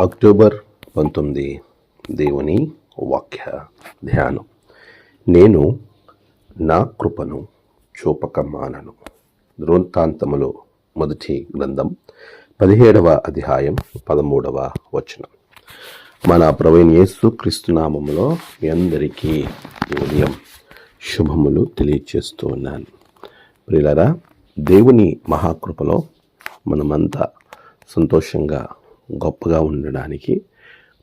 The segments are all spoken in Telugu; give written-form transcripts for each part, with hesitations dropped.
అక్టోబర్ 19 దేవుని వాక్య ధ్యానం. నేను నా కృపను చూపక మానను. వృత్తాంతములు మొదటి గ్రంథం 17వ అధ్యాయం 13వ వచనం. మన ప్రభువైన యేసు క్రీస్తు నామములో మీ అందరికీ ఉదయం శుభములు తెలియచేస్తూ ఉన్నాను. ప్రియులారా, దేవుని మహాకృపలో మనమంతా సంతోషంగా గొప్పగా ఉండడానికి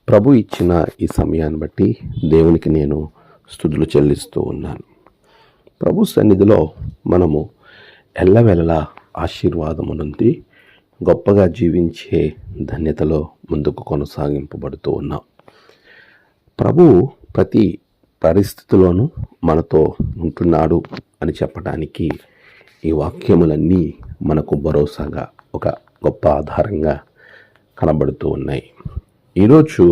ప్రభు ఇచ్చిన ఈ సమయాన్ని బట్టి దేవునికి నేను స్తుతులు చెల్లిస్తూ ఉన్నాను. ప్రభు సన్నిధిలో మనము ఎల్లవేళలా ఆశీర్వాదము నుండి గొప్పగా జీవించే ధన్యతలో ముందుకు కొనసాగింపబడుతూ ఉన్నాం. ప్రభు ప్రతి పరిస్థితిలోనూ మనతో ఉంటున్నాడు అని చెప్పడానికి ఈ వాక్యములన్నీ మనకు భరోసాగా ఒక గొప్ప ఆధారంగా కనబడుతూ ఉన్నాయి. ఈరోజు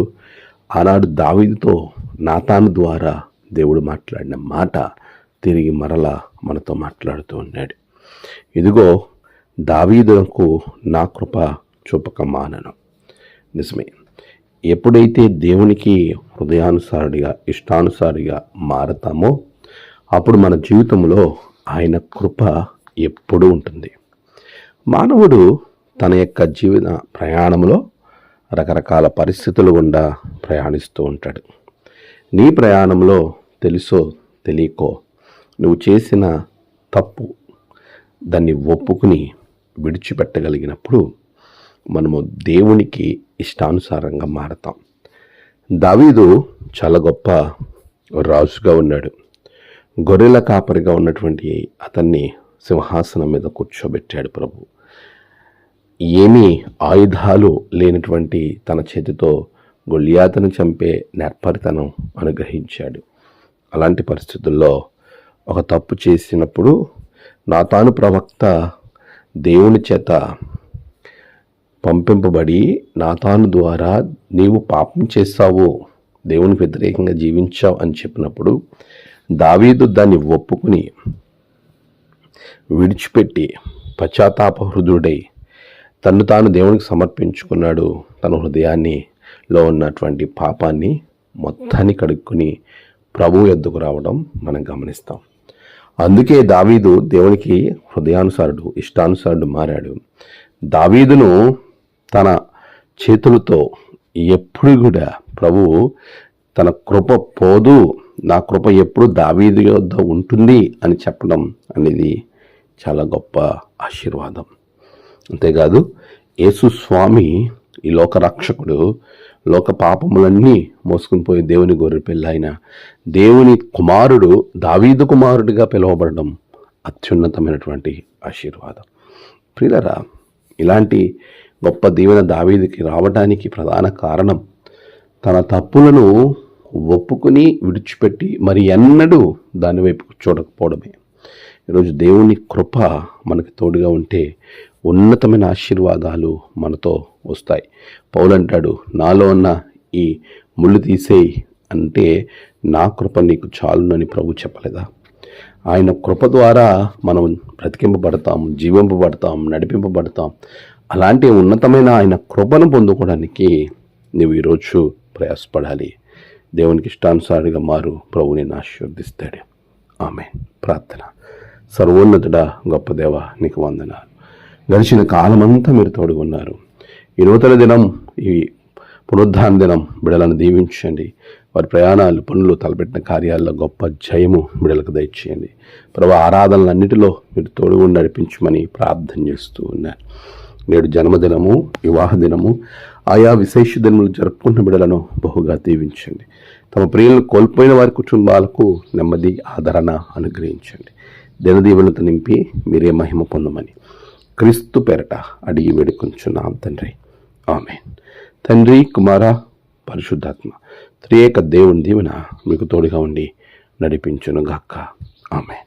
ఆనాడు దావీదుతో నాతాను ద్వారా దేవుడు మాట్లాడిన మాట తిరిగి మరలా మనతో మాట్లాడుతూ ఉన్నాడు. ఇదిగో, దావీదుకు నా కృప చూపక మానను. నిజమే, ఎప్పుడైతే దేవునికి హృదయానుసారిగా ఇష్టానుసారిగా మారతామో అప్పుడు మన జీవితంలో ఆయన కృప ఎప్పుడూ ఉంటుంది. మానవుడు తన యొక్క జీవన ప్రయాణంలో రకరకాల పరిస్థితులు గుండా ప్రయాణిస్తూ ఉంటాడు. నీ ప్రయాణంలో తెలుసో తెలియకో నువ్వు చేసిన తప్పు దాన్ని ఒప్పుకుని విడిచిపెట్టగలిగినప్పుడు మనము దేవునికి ఇష్టానుసారంగా మారతాం. దావీదు చాలా గొప్ప రాజుగా ఉన్నాడు. గొర్రెల కాపరిగా ఉన్నటువంటి అతన్ని సింహాసనం మీద కూర్చోబెట్టాడు ప్రభు. ఏమీ ఆయుధాలు లేనటువంటి తన చేతితో గొల్యాతును చంపే నేర్పరితనం అనుగ్రహించాడు. అలాంటి పరిస్థితుల్లో ఒక తప్పు చేసినప్పుడు నాతాను ప్రవక్త దేవుని చేత పంపింపబడి నాతాను ద్వారా నీవు పాపం చేస్తావు, దేవునికి వ్యతిరేకంగా జీవించావు అని చెప్పినప్పుడు దావీదు దాన్ని ఒప్పుకుని విడిచిపెట్టి పశ్చాత్తాప హృదయుడై తను తాను దేవునికి సమర్పించుకున్నాడు. తన హృదయాన్నిలో ఉన్నటువంటి పాపాన్ని మొత్తాన్ని కడుక్కుని ప్రభువు యొద్దకు రావడం మనం గమనిస్తాం. అందుకే దావీదు దేవునికి హృదయానుసారుడు, ఇష్టానుసారుడు మారాడు. దావీదును తన చేతులతో ఎప్పుడు కూడా ప్రభువు తన కృప పోదు, నా కృప ఎప్పుడు దావీదు యొద్ద ఉంటుంది అని చెప్పడం అనేది చాలా గొప్ప ఆశీర్వాదం. అంతేకాదు, యేసు స్వామి ఈ లోక రక్షకుడు, లోక పాపములన్నీ మోసుకుని పోయి దేవుని గొర్రెపిల్ల అయిన దేవుని కుమారుడు దావీదు కుమారుడిగా పిలువబడడం అత్యున్నతమైనటువంటి ఆశీర్వాదం. ప్రియులారా, ఇలాంటి గొప్ప దీవెన దావీదుకి రావడానికి ప్రధాన కారణం తన తప్పులను ఒప్పుకుని విడిచిపెట్టి మరి ఎన్నడూ దాని వైపు చూడకపోవడమే. ఈరోజు దేవుని కృప మనకు తోడుగా ఉంటే ఉన్నతమైన ఆశీర్వాదాలు మనతో వస్తాయి. పౌలు అంటాడు, నాలో ఉన్న ఈ ముళ్ళు తీసేయి అంటే నా కృప నీకు చాలునని ప్రభు చెప్పలేదా? ఆయన కృప ద్వారా మనం బ్రతికింపబడతాం, జీవింపబడతాం, నడిపింపబడతాం. అలాంటి ఉన్నతమైన ఆయన కృపను పొందుకోవడానికి నువ్వు ఈరోజు ప్రయాసపడాలి. దేవునికి ఇష్టానుసారిగా మారు, ప్రభు నిన్ను ఆశీర్వదిస్తాడు. ఆమేన్. ప్రార్థన. సర్వోన్నతుడా, గొప్ప దేవ, నీకు వందనాలు. గడిచిన కాలమంతా మీరు తోడుగున్నారు. ఈ నూతన దినం, ఈ పునరుద్ధాన దినం బిడలను దీవించండి. వారి ప్రయాణాలు, పనులు, తలపెట్టిన కార్యాల్లో గొప్ప జయము బిడలకు దయచేయండి. ప్రభు, ఆరాధనలన్నిటిలో మీరు తోడుగా నడిపించమని ప్రార్థన చేస్తూ ఉన్నారు. నేడు జన్మదినము, వివాహ దినము, ఆయా విశేష దినములు జరుపుకున్న బిడలను బహుగా దీవించండి. తమ ప్రియులను కోల్పోయిన వారి కుటుంబాలకు నెమ్మది, ఆదరణ అనుగ్రహించండి. దినదీవులతో నింపి మీరే మహిమ పొందమని క్రీస్తు పేరట అడిగి వేడుకొంచున్నాం తండ్రి. ఆమేన్. తండ్రి, కుమార, పరిశుద్ధాత్మ త్రియేక దేవుని దీవెన మీకు తోడుగా ఉండి నడిపించును గాక. ఆమేన్.